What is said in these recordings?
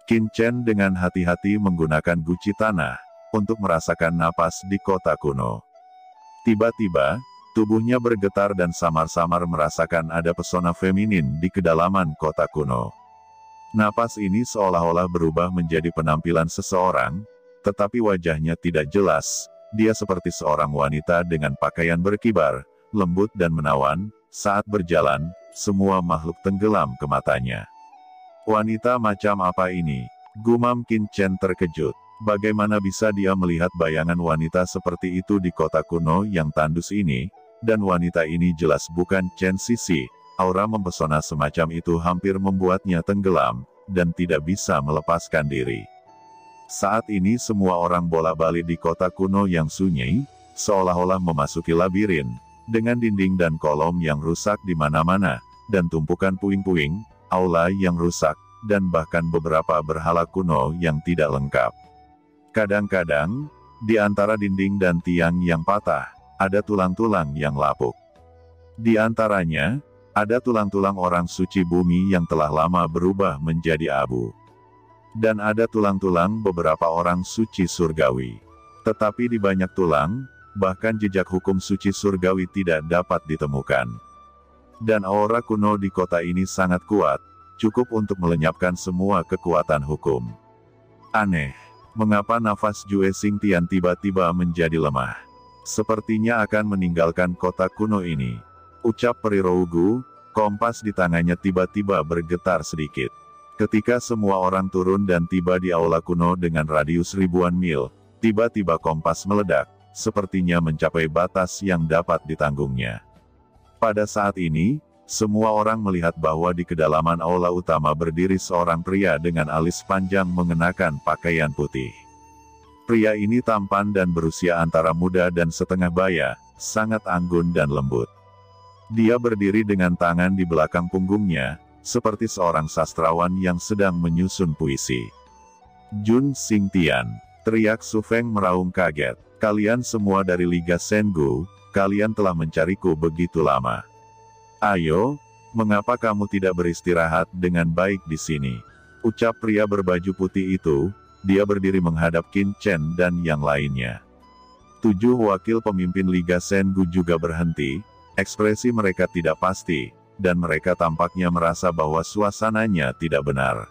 Qin Chen dengan hati-hati menggunakan guci tanah, untuk merasakan napas di kota kuno. Tiba-tiba, tubuhnya bergetar dan samar-samar merasakan ada pesona feminin di kedalaman kota kuno. Napas ini seolah-olah berubah menjadi penampilan seseorang, tetapi wajahnya tidak jelas. Dia seperti seorang wanita dengan pakaian berkibar, lembut dan menawan. Saat berjalan, semua makhluk tenggelam ke matanya. Wanita macam apa ini? Gumam Qin Chen terkejut. Bagaimana bisa dia melihat bayangan wanita seperti itu di kota kuno yang tandus ini? Dan wanita ini jelas bukan Chen Sisi. Aura mempesona semacam itu hampir membuatnya tenggelam, dan tidak bisa melepaskan diri. Saat ini semua orang bolak-balik di kota kuno yang sunyi, seolah-olah memasuki labirin, dengan dinding dan kolom yang rusak di mana-mana, dan tumpukan puing-puing, aula yang rusak, dan bahkan beberapa berhala kuno yang tidak lengkap. Kadang-kadang, di antara dinding dan tiang yang patah, ada tulang-tulang yang lapuk. Di antaranya, ada tulang-tulang orang suci bumi yang telah lama berubah menjadi abu. Dan ada tulang-tulang beberapa orang suci surgawi. Tetapi di banyak tulang, bahkan jejak hukum suci surgawi tidak dapat ditemukan. Dan aura kuno di kota ini sangat kuat, cukup untuk melenyapkan semua kekuatan hukum. Aneh, mengapa nafas Jue Xingtian tiba-tiba menjadi lemah? Sepertinya akan meninggalkan kota kuno ini. Ucap Peri Rougu, kompas di tangannya tiba-tiba bergetar sedikit. Ketika semua orang turun dan tiba di aula kuno dengan radius ribuan mil, tiba-tiba kompas meledak, sepertinya mencapai batas yang dapat ditanggungnya. Pada saat ini, semua orang melihat bahwa di kedalaman aula utama berdiri seorang pria dengan alis panjang mengenakan pakaian putih. Pria ini tampan dan berusia antara muda dan setengah baya, sangat anggun dan lembut. Dia berdiri dengan tangan di belakang punggungnya, seperti seorang sastrawan yang sedang menyusun puisi. Jun Xingtian, teriak Su Feng meraung kaget. Kalian semua dari Liga Sengu, kalian telah mencariku begitu lama. Ayo, mengapa kamu tidak beristirahat dengan baik di sini? Ucap pria berbaju putih itu. Dia berdiri menghadap Qin Chen dan yang lainnya. 7 wakil pemimpin Liga Sengu juga berhenti. Ekspresi mereka tidak pasti, dan mereka tampaknya merasa bahwa suasananya tidak benar.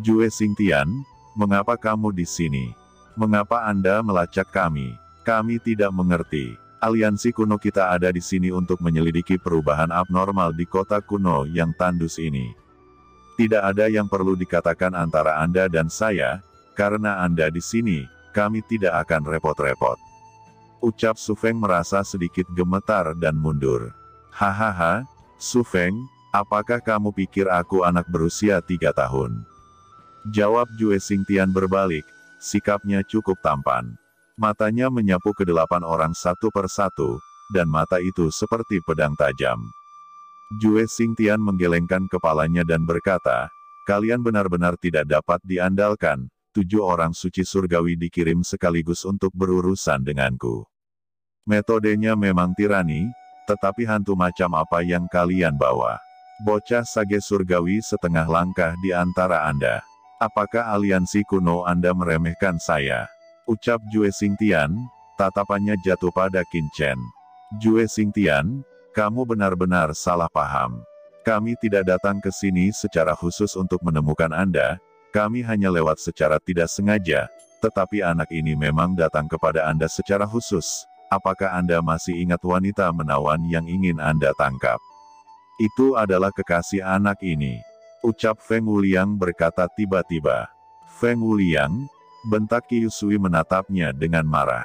Jue Xingtian, mengapa kamu di sini? Mengapa Anda melacak kami? Kami tidak mengerti. Aliansi kuno kita ada di sini untuk menyelidiki perubahan abnormal di kota kuno yang tandus ini. Tidak ada yang perlu dikatakan antara Anda dan saya, karena Anda di sini, kami tidak akan repot-repot. Ucap Su Feng merasa sedikit gemetar dan mundur. Hahaha, Su Feng, apakah kamu pikir aku anak berusia 3 tahun? Jawab Jue Xingtian berbalik, sikapnya cukup tampan. Matanya menyapu ke 8 orang satu persatu, dan mata itu seperti pedang tajam. Jue Xingtian menggelengkan kepalanya dan berkata, kalian benar-benar tidak dapat diandalkan, 7 orang suci surgawi dikirim sekaligus untuk berurusan denganku. Metodenya memang tirani, tetapi hantu macam apa yang kalian bawa? Bocah sage surgawi setengah langkah di antara Anda. Apakah aliansi kuno Anda meremehkan saya? Ucap Jue Xingtian, tatapannya jatuh pada Qin Chen. Jue Xingtian, kamu benar-benar salah paham. Kami tidak datang ke sini secara khusus untuk menemukan Anda, kami hanya lewat secara tidak sengaja, tetapi anak ini memang datang kepada Anda secara khusus. Apakah Anda masih ingat wanita menawan yang ingin Anda tangkap? Itu adalah kekasih anak ini. Ucap Feng Wuliang berkata tiba-tiba. Feng Wuliang, bentak Qiu Sui menatapnya dengan marah.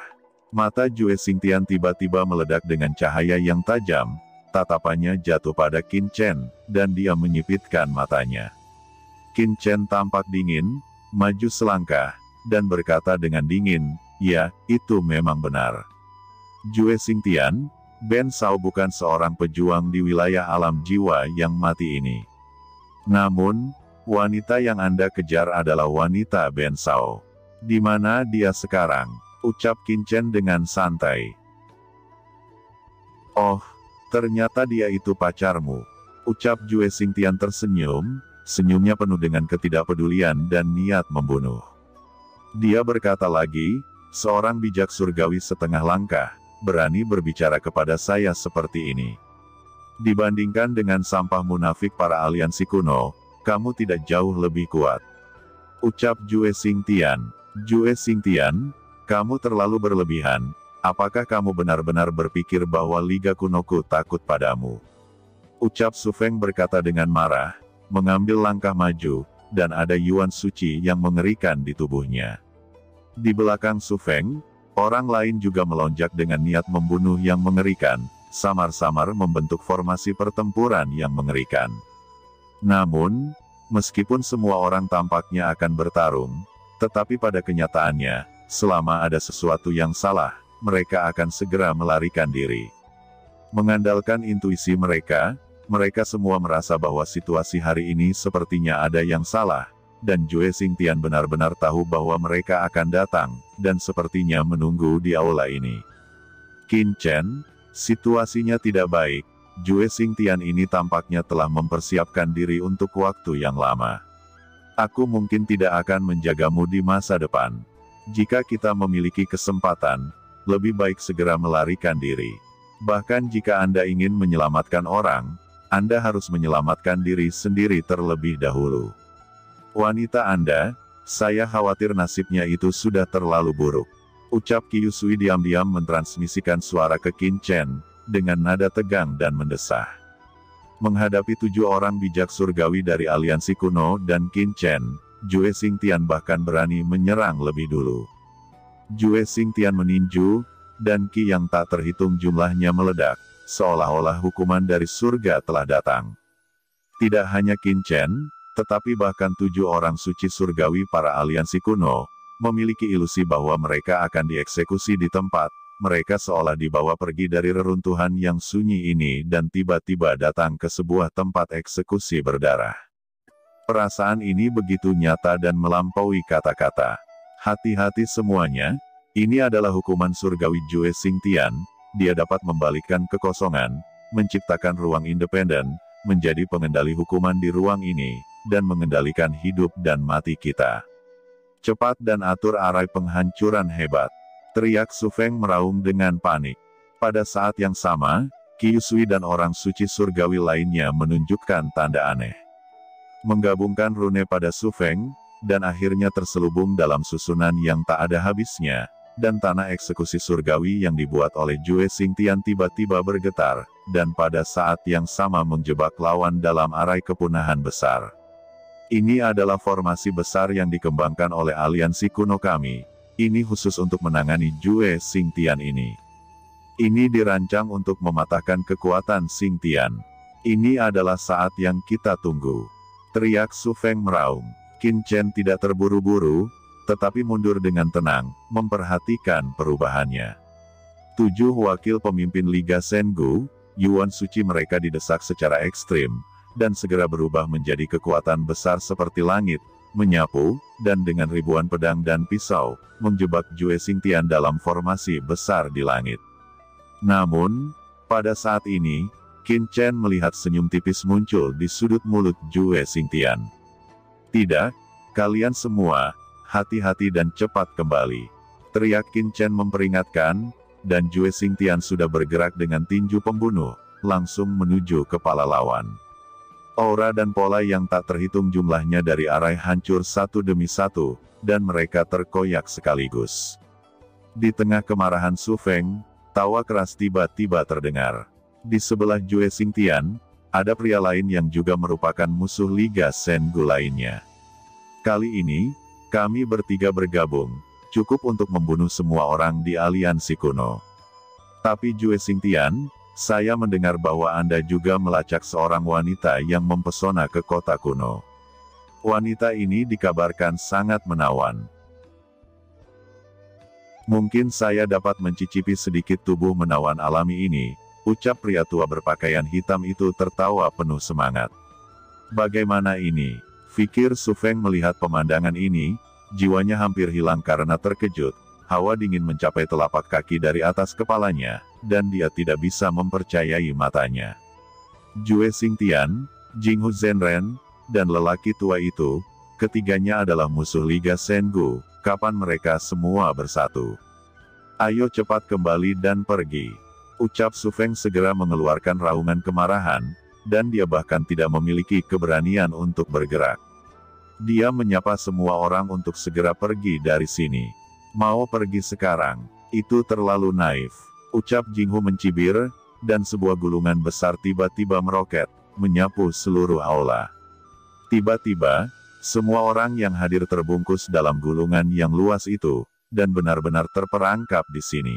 Mata Jue Xingtian tiba-tiba meledak dengan cahaya yang tajam, tatapannya jatuh pada Qin Chen, dan dia menyipitkan matanya. Qin Chen tampak dingin, maju selangkah, dan berkata dengan dingin, ya, itu memang benar. Jue Xingtian, Ben Shao bukan seorang pejuang di wilayah alam jiwa yang mati ini. Namun, wanita yang Anda kejar adalah wanita Ben Shao. Di mana dia sekarang? Ucap Qin Chen dengan santai. Oh, ternyata dia itu pacarmu. Ucap Jue Xingtian tersenyum, senyumnya penuh dengan ketidakpedulian dan niat membunuh. Dia berkata lagi, seorang bijak surgawi setengah langkah, berani berbicara kepada saya seperti ini. Dibandingkan dengan sampah munafik para aliansi kuno, kamu tidak jauh lebih kuat. Ucap Jue Xingtian. Jue Xingtian, kamu terlalu berlebihan. Apakah kamu benar-benar berpikir bahwa Liga Kunoku takut padamu? Ucap Su Feng berkata dengan marah, mengambil langkah maju, dan ada Yuan suci yang mengerikan di tubuhnya. Di belakang Su Feng, orang lain juga melonjak dengan niat membunuh yang mengerikan, samar-samar membentuk formasi pertempuran yang mengerikan. Namun, meskipun semua orang tampaknya akan bertarung, tetapi pada kenyataannya, selama ada sesuatu yang salah, mereka akan segera melarikan diri. Mengandalkan intuisi mereka semua merasa bahwa situasi hari ini sepertinya ada yang salah, dan Jue Xingtian benar-benar tahu bahwa mereka akan datang, dan sepertinya menunggu di aula ini. Qin Chen, situasinya tidak baik. Jue Xingtian ini tampaknya telah mempersiapkan diri untuk waktu yang lama. Aku mungkin tidak akan menjagamu di masa depan. Jika kita memiliki kesempatan, lebih baik segera melarikan diri. Bahkan jika Anda ingin menyelamatkan orang, Anda harus menyelamatkan diri sendiri terlebih dahulu. Wanita Anda, saya khawatir nasibnya itu sudah terlalu buruk. Ucap Qiu Sui diam-diam mentransmisikan suara ke Qin Chen, dengan nada tegang dan mendesah. Menghadapi 7 orang bijak surgawi dari aliansi kuno dan Qin Chen, Jue Xingtian bahkan berani menyerang lebih dulu. Jue Xingtian meninju, dan Qi yang tak terhitung jumlahnya meledak, seolah-olah hukuman dari surga telah datang. Tidak hanya Qin Chen, tetapi bahkan 7 orang suci surgawi para aliansi kuno, memiliki ilusi bahwa mereka akan dieksekusi di tempat, mereka seolah dibawa pergi dari reruntuhan yang sunyi ini dan tiba-tiba datang ke sebuah tempat eksekusi berdarah. Perasaan ini begitu nyata dan melampaui kata-kata. Hati-hati semuanya, ini adalah hukuman surgawi Jue Xingtian, dia dapat membalikkan kekosongan, menciptakan ruang independen, menjadi pengendali hukuman di ruang ini, dan mengendalikan hidup dan mati kita. Cepat dan atur arai penghancuran hebat. Teriak Su Feng meraung dengan panik. Pada saat yang sama, Qiu Sui dan orang suci surgawi lainnya menunjukkan tanda aneh. Menggabungkan rune pada Su Feng, dan akhirnya terselubung dalam susunan yang tak ada habisnya, dan tanah eksekusi surgawi yang dibuat oleh Jue Xingtian tiba-tiba bergetar, dan pada saat yang sama menjebak lawan dalam arai kepunahan besar. Ini adalah formasi besar yang dikembangkan oleh aliansi kuno kami. Ini khusus untuk menangani Jue Xingtian ini. Ini dirancang untuk mematahkan kekuatan Xingtian. Ini adalah saat yang kita tunggu. Teriak Su Feng meraung. Qin Chen tidak terburu-buru, tetapi mundur dengan tenang, memperhatikan perubahannya. 7 wakil pemimpin Liga Sengu, Yuan suci mereka didesak secara ekstrim, dan segera berubah menjadi kekuatan besar seperti langit, menyapu, dan dengan ribuan pedang dan pisau, menjebak Jue Xingtian dalam formasi besar di langit. Namun, pada saat ini, Qin Chen melihat senyum tipis muncul di sudut mulut Jue Xingtian. Tidak, kalian semua, hati-hati dan cepat kembali. Teriak Qin Chen memperingatkan, dan Jue Xingtian sudah bergerak dengan tinju pembunuh, langsung menuju kepala lawan. Aura dan pola yang tak terhitung jumlahnya dari arai hancur satu demi satu, dan mereka terkoyak sekaligus. Di tengah kemarahan Su Feng, tawa keras tiba-tiba terdengar. Di sebelah Jue Xingtian, ada pria lain yang juga merupakan musuh Liga Sengu lainnya. Kali ini, kami bertiga bergabung, cukup untuk membunuh semua orang di aliansi kuno. Tapi Jue Xingtian, saya mendengar bahwa Anda juga melacak seorang wanita yang mempesona ke kota kuno. Wanita ini dikabarkan sangat menawan. Mungkin saya dapat mencicipi sedikit tubuh menawan alami ini, ucap pria tua berpakaian hitam itu tertawa penuh semangat. Bagaimana ini? Pikir Su Feng melihat pemandangan ini, jiwanya hampir hilang karena terkejut. Hawa dingin mencapai telapak kaki dari atas kepalanya, dan dia tidak bisa mempercayai matanya. Jue Xingtian, Jinghu Zhenren, dan lelaki tua itu, ketiganya adalah musuh Liga Sengu, kapan mereka semua bersatu? Ayo cepat kembali dan pergi. Ucap Su Feng segera mengeluarkan raungan kemarahan, dan dia bahkan tidak memiliki keberanian untuk bergerak. Dia menyapa semua orang untuk segera pergi dari sini. Mau pergi sekarang? Itu terlalu naif. Ucap Jinghu mencibir, dan sebuah gulungan besar tiba-tiba meroket, menyapu seluruh aula. Tiba-tiba, semua orang yang hadir terbungkus dalam gulungan yang luas itu, dan benar-benar terperangkap di sini.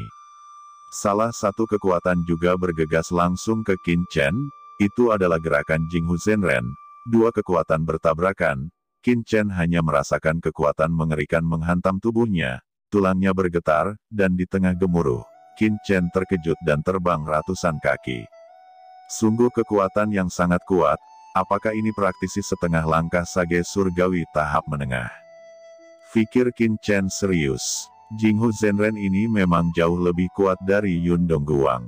Salah satu kekuatan juga bergegas langsung ke Qin Chen, itu adalah gerakan Jinghu Zhenren. Dua kekuatan bertabrakan, Qin Chen hanya merasakan kekuatan mengerikan menghantam tubuhnya, tulangnya bergetar, dan di tengah gemuruh, Qin Chen terkejut dan terbang ratusan kaki. Sungguh kekuatan yang sangat kuat, apakah ini praktisi setengah langkah sage surgawi tahap menengah? Fikir Qin Chen serius. Jinghu Zhenren ini memang jauh lebih kuat dari Yun Dongguang.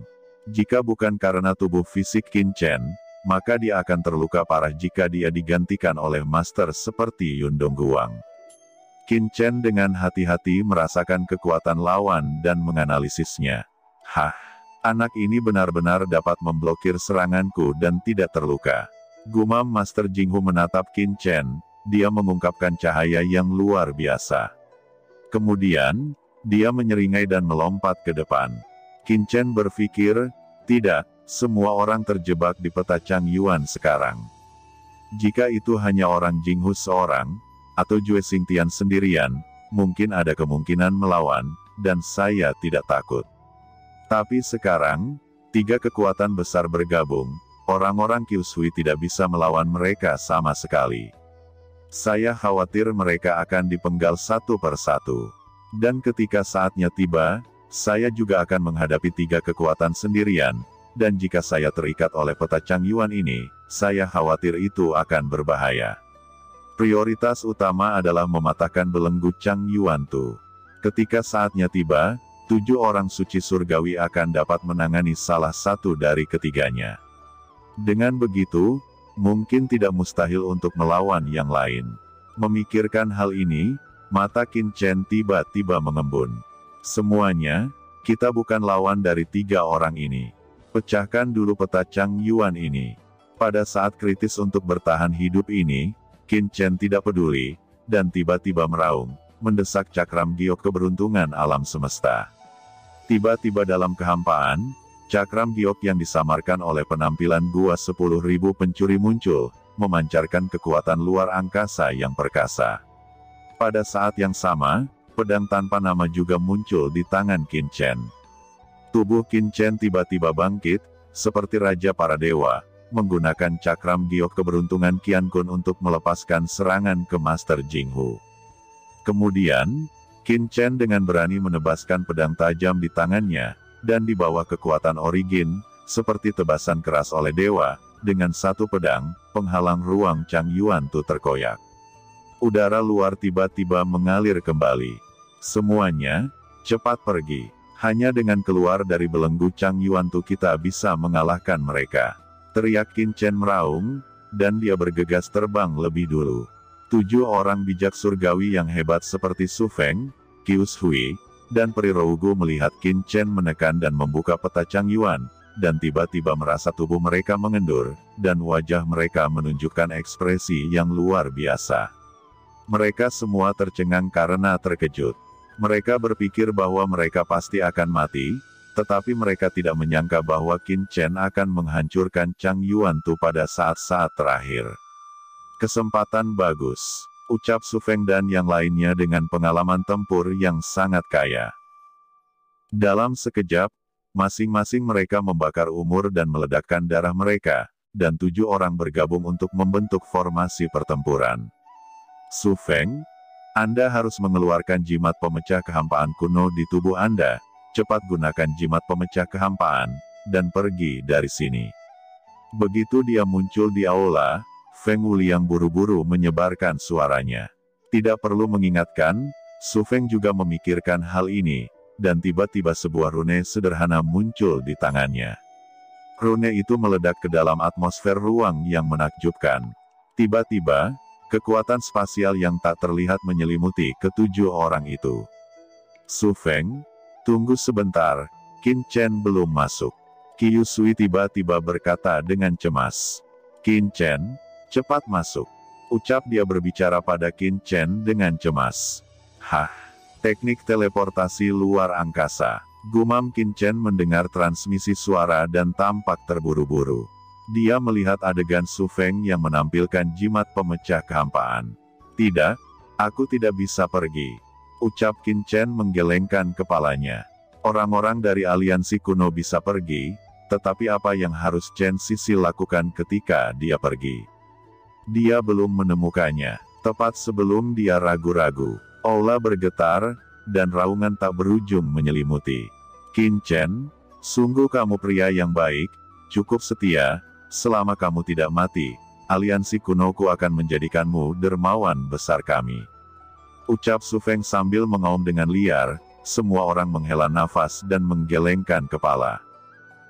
Jika bukan karena tubuh fisik Qin Chen, maka dia akan terluka parah jika dia digantikan oleh master seperti Yun Dongguang. Qin Chen dengan hati-hati merasakan kekuatan lawan dan menganalisisnya. Hah, anak ini benar-benar dapat memblokir seranganku dan tidak terluka. Gumam Master Jinghu menatap Qin Chen, dia mengungkapkan cahaya yang luar biasa. Kemudian, dia menyeringai dan melompat ke depan. Qin Chen berpikir, tidak, semua orang terjebak di peta Chang Yuan sekarang. Jika itu hanya orang Jinghu seorang, atau Jue Xingtian sendirian, mungkin ada kemungkinan melawan, dan saya tidak takut. Tapi sekarang, tiga kekuatan besar bergabung, orang-orang Qiu Shui tidak bisa melawan mereka sama sekali. Saya khawatir mereka akan dipenggal satu persatu. Dan ketika saatnya tiba, saya juga akan menghadapi tiga kekuatan sendirian, dan jika saya terikat oleh peta Chang Yuan ini, saya khawatir itu akan berbahaya. Prioritas utama adalah mematahkan belenggu Chang Yuan Tu. Ketika saatnya tiba, 7 orang suci surgawi akan dapat menangani salah satu dari ketiganya. Dengan begitu, mungkin tidak mustahil untuk melawan yang lain. Memikirkan hal ini, mata Qin Chen tiba-tiba mengembun. Semuanya, kita bukan lawan dari 3 orang ini. Pecahkan dulu peta Chang Yuan ini. Pada saat kritis untuk bertahan hidup ini, Qin Chen tidak peduli, dan tiba-tiba meraung, mendesak cakram giok keberuntungan alam semesta. Tiba-tiba dalam kehampaan, cakram giok yang disamarkan oleh penampilan gua 10.000 pencuri muncul, memancarkan kekuatan luar angkasa yang perkasa. Pada saat yang sama, pedang tanpa nama juga muncul di tangan Qin Chen. Tubuh Qin Chen tiba-tiba bangkit, seperti raja para dewa, menggunakan cakram giok keberuntungan Qian Kun untuk melepaskan serangan ke Master Jinghu. Kemudian, Qin Chen dengan berani menebaskan pedang tajam di tangannya, dan di bawah kekuatan origin, seperti tebasan keras oleh dewa, dengan satu pedang, penghalang ruang Chang Yuan Tu terkoyak. Udara luar tiba-tiba mengalir kembali. Semuanya, cepat pergi. Hanya dengan keluar dari belenggu Chang Yuan Tu kita bisa mengalahkan mereka. Teriak Qin Chen meraung, dan dia bergegas terbang lebih dulu. 7 orang bijak surgawi yang hebat seperti Su Feng, Qiu Shui, dan Peri Rougu melihat Qin Chen menekan dan membuka peta Chang Yuan, dan tiba-tiba merasa tubuh mereka mengendur, dan wajah mereka menunjukkan ekspresi yang luar biasa. Mereka semua tercengang karena terkejut. Mereka berpikir bahwa mereka pasti akan mati, tetapi mereka tidak menyangka bahwa Qin Chen akan menghancurkan Chang Yuan Tu pada saat-saat terakhir. Kesempatan bagus, ucap Su Feng dan yang lainnya dengan pengalaman tempur yang sangat kaya. Dalam sekejap, masing-masing mereka membakar umur dan meledakkan darah mereka, dan 7 orang bergabung untuk membentuk formasi pertempuran. Su Feng, Anda harus mengeluarkan jimat pemecah kehampaan kuno di tubuh Anda. Cepat gunakan jimat pemecah kehampaan, dan pergi dari sini. Begitu dia muncul di aula, Feng Wuliang buru-buru menyebarkan suaranya. Tidak perlu mengingatkan, Su Feng juga memikirkan hal ini, dan tiba-tiba sebuah rune sederhana muncul di tangannya. Rune itu meledak ke dalam atmosfer ruang yang menakjubkan. Tiba-tiba, kekuatan spasial yang tak terlihat menyelimuti ketujuh orang itu. Su Feng, tunggu sebentar, Qin Chen belum masuk. Qiu Sui tiba-tiba berkata dengan cemas. Qin Chen, cepat masuk. Ucap dia berbicara pada Qin Chen dengan cemas. Hah, teknik teleportasi luar angkasa. Gumam Qin Chen mendengar transmisi suara dan tampak terburu-buru. Dia melihat adegan Su Feng yang menampilkan jimat pemecah kehampaan. Tidak, aku tidak bisa pergi. Ucap Qin Chen menggelengkan kepalanya. Orang-orang dari aliansi kuno bisa pergi, tetapi apa yang harus Chen Sisi lakukan ketika dia pergi? Dia belum menemukannya. Tepat sebelum dia ragu-ragu, aula bergetar, dan raungan tak berujung menyelimuti. Qin Chen, sungguh kamu pria yang baik, cukup setia. Selama kamu tidak mati, aliansi kunoku akan menjadikanmu dermawan besar kami. Ucap Su Feng sambil mengaum dengan liar, semua orang menghela nafas dan menggelengkan kepala.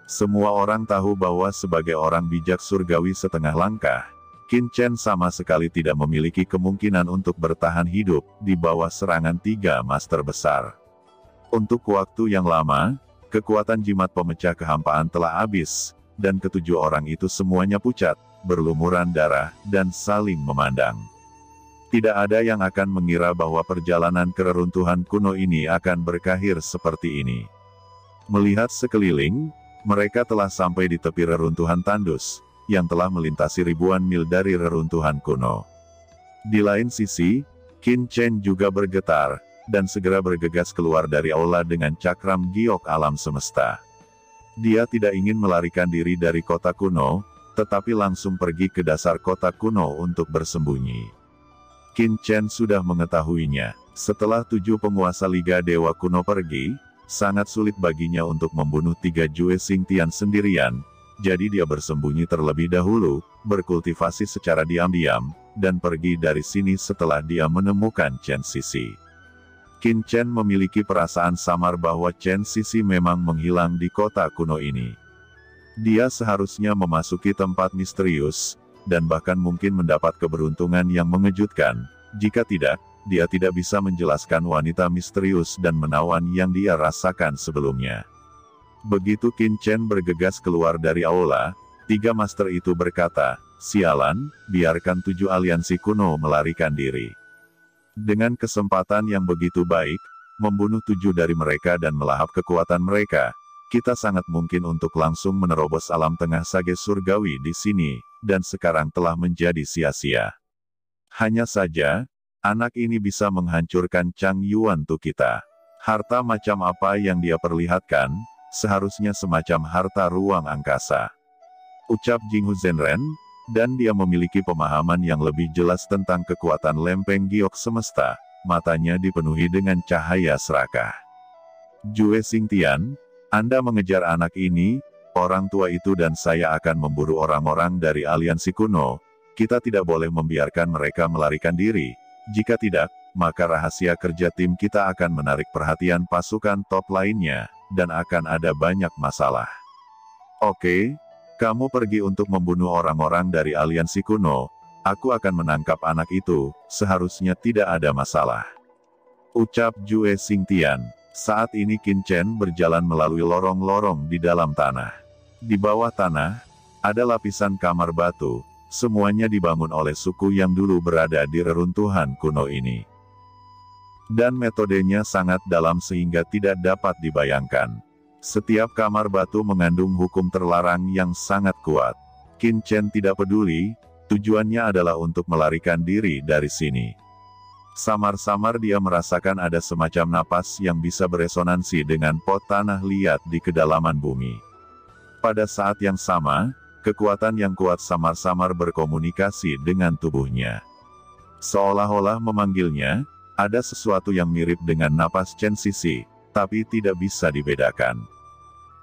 Semua orang tahu bahwa sebagai orang bijak surgawi setengah langkah, Qin Chen sama sekali tidak memiliki kemungkinan untuk bertahan hidup di bawah serangan tiga master besar. Untuk waktu yang lama, kekuatan jimat pemecah kehampaan telah habis, dan ketujuh orang itu semuanya pucat, berlumuran darah, dan saling memandang. Tidak ada yang akan mengira bahwa perjalanan ke reruntuhan kuno ini akan berakhir seperti ini. Melihat sekeliling, mereka telah sampai di tepi reruntuhan tandus, yang telah melintasi ribuan mil dari reruntuhan kuno. Di lain sisi, Qin Chen juga bergetar, dan segera bergegas keluar dari aula dengan cakram giok alam semesta. Dia tidak ingin melarikan diri dari kota kuno, tetapi langsung pergi ke dasar kota kuno untuk bersembunyi. Qin Chen sudah mengetahuinya. Setelah 7 penguasa Liga Dewa Kuno pergi, sangat sulit baginya untuk membunuh 3 Jue Xingtian sendirian, jadi dia bersembunyi terlebih dahulu, berkultivasi secara diam-diam, dan pergi dari sini setelah dia menemukan Chen Sisi. Qin Chen memiliki perasaan samar bahwa Chen Sisi memang menghilang di kota kuno ini. Dia seharusnya memasuki tempat misterius, dan bahkan mungkin mendapat keberuntungan yang mengejutkan. Jika tidak, dia tidak bisa menjelaskan wanita misterius dan menawan yang dia rasakan sebelumnya. Begitu Qin Chen bergegas keluar dari aula, 3 master itu berkata, "Sialan, biarkan 7 aliansi kuno melarikan diri." Dengan kesempatan yang begitu baik, membunuh 7 dari mereka dan melahap kekuatan mereka, kita sangat mungkin untuk langsung menerobos alam tengah sage surgawi di sini, dan sekarang telah menjadi sia-sia. Hanya saja, anak ini bisa menghancurkan Chang Yuan Tu kita. Harta macam apa yang dia perlihatkan, seharusnya semacam harta ruang angkasa. Ucap Jinghu Zhenren, dan dia memiliki pemahaman yang lebih jelas tentang kekuatan lempeng giok semesta, matanya dipenuhi dengan cahaya serakah. Jue Xingtian, Anda mengejar anak ini, orang tua itu dan saya akan memburu orang-orang dari aliansi kuno, kita tidak boleh membiarkan mereka melarikan diri, jika tidak, maka rahasia kerja tim kita akan menarik perhatian pasukan top lainnya, dan akan ada banyak masalah. Oke. Kamu pergi untuk membunuh orang-orang dari aliansi kuno, aku akan menangkap anak itu, seharusnya tidak ada masalah. Ucap Jue Xingtian. Saat ini Qin Chen berjalan melalui lorong-lorong di dalam tanah. Di bawah tanah, ada lapisan kamar batu, semuanya dibangun oleh suku yang dulu berada di reruntuhan kuno ini. Dan metodenya sangat dalam sehingga tidak dapat dibayangkan. Setiap kamar batu mengandung hukum terlarang yang sangat kuat. Qin Chen tidak peduli, tujuannya adalah untuk melarikan diri dari sini. Samar-samar dia merasakan ada semacam napas yang bisa beresonansi dengan pot tanah liat di kedalaman bumi. Pada saat yang sama, kekuatan yang kuat samar-samar berkomunikasi dengan tubuhnya. Seolah-olah memanggilnya, ada sesuatu yang mirip dengan napas Chen Sisi, tapi tidak bisa dibedakan.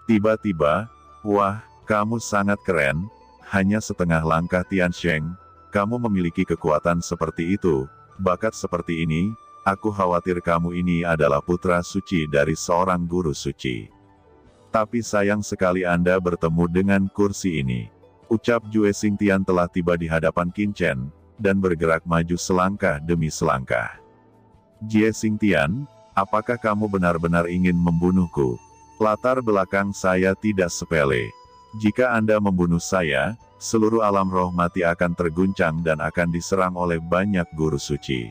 Tiba-tiba, wah, kamu sangat keren, hanya setengah langkah Tiansheng, kamu memiliki kekuatan seperti itu, bakat seperti ini, aku khawatir kamu ini adalah putra suci dari seorang guru suci. Tapi sayang sekali Anda bertemu dengan kursi ini. Ucap Jue Xingtian telah tiba di hadapan Qin Chen, dan bergerak maju selangkah demi selangkah. Jie Xingtian, apakah kamu benar-benar ingin membunuhku? Latar belakang saya tidak sepele. Jika Anda membunuh saya, seluruh alam roh mati akan terguncang dan akan diserang oleh banyak guru suci.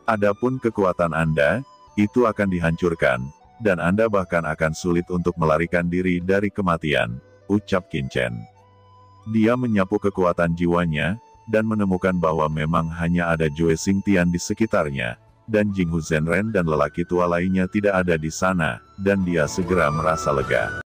Adapun kekuatan Anda, itu akan dihancurkan, dan Anda bahkan akan sulit untuk melarikan diri dari kematian, ucap Qin Chen. Dia menyapu kekuatan jiwanya, dan menemukan bahwa memang hanya ada Jue Xingtian di sekitarnya, dan Jinghu Zhenren dan lelaki tua lainnya tidak ada di sana, dan dia segera merasa lega.